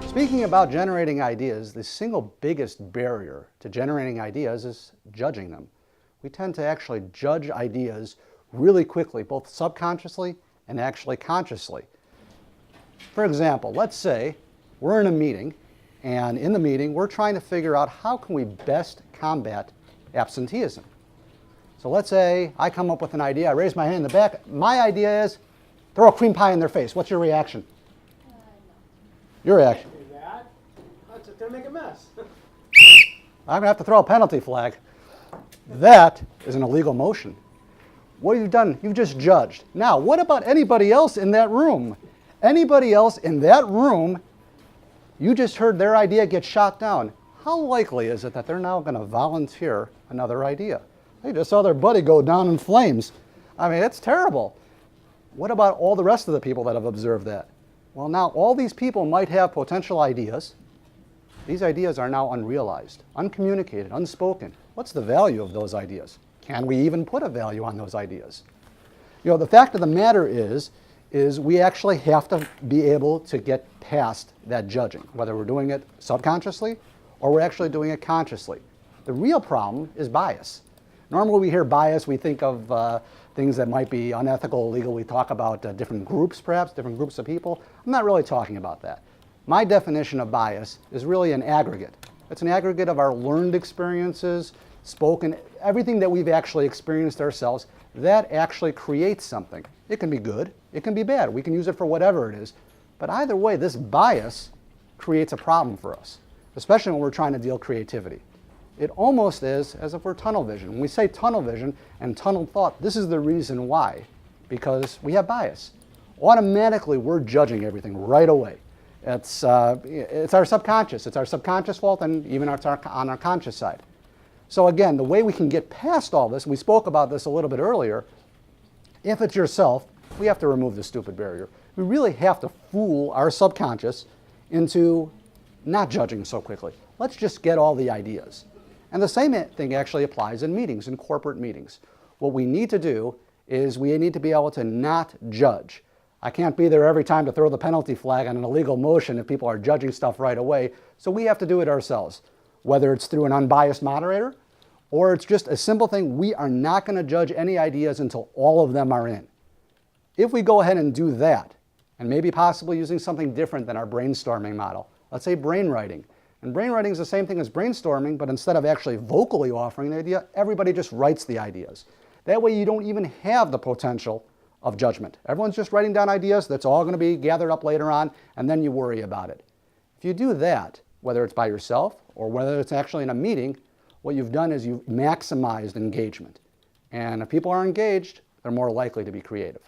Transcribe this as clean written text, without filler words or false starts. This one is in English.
Speaking about generating ideas, the single biggest barrier to generating ideas is judging them. We tend to actually judge ideas really quickly, both subconsciously and actually consciously. For example, let's say we're in a meeting, and in the meeting we're trying to figure out how can we best combat absenteeism. So let's say I come up with an idea, I raise my hand in the back. My idea is throw a cream pie in their face. What's your reaction? No. Your reaction? That's just gonna make a mess. I'm gonna have to throw a penalty flag. That is an illegal motion. What have you done? You've just judged. Now, what about anybody else in that room? Anybody else in that room, you just heard their idea get shot down. How likely is it that they're now going to volunteer another idea? They just saw their buddy go down in flames. I mean, it's terrible. What about all the rest of the people that have observed that? Well, now all these people might have potential ideas. These ideas are now unrealized, uncommunicated, unspoken. What's the value of those ideas? Can we even put a value on those ideas? You know, the fact of the matter is we actually have to be able to get past that judging, whether we're doing it subconsciously or we're actually doing it consciously. The real problem is bias. Normally we hear bias, we think of things that might be unethical, illegal. We talk about different groups perhaps, different groups of people. I'm not really talking about that. My definition of bias is really an aggregate. It's an aggregate of our learned experiences, spoken, everything that we've actually experienced ourselves, that actually creates something. It can be good, it can be bad. We can use it for whatever it is. But either way, this bias creates a problem for us, especially when we're trying to deal creativity. It almost is as if we're tunnel vision. When we say tunnel vision and tunnel thought, this is the reason why, because we have bias. Automatically, we're judging everything right away. It's our subconscious. It's our subconscious fault, and even on our conscious side. So again, the way we can get past all this, we spoke about this a little bit earlier, if it's yourself, we have to remove the stupid barrier. We really have to fool our subconscious into not judging so quickly. Let's just get all the ideas. And the same thing actually applies in meetings, in corporate meetings. What we need to do is we need to be able to not judge. I can't be there every time to throw the penalty flag on an illegal motion if people are judging stuff right away, so we have to do it ourselves. Whether it's through an unbiased moderator, or it's just a simple thing, we are not going to judge any ideas until all of them are in. If we go ahead and do that, and maybe possibly using something different than our brainstorming model, let's say brainwriting. And brainwriting is the same thing as brainstorming, but instead of actually vocally offering the idea, everybody just writes the ideas. That way you don't even have the potential of judgment. Everyone's just writing down ideas, that's all going to be gathered up later on, and then you worry about it. If you do that, whether it's by yourself or whether it's actually in a meeting, what you've done is you've maximized engagement. And if people are engaged, they're more likely to be creative.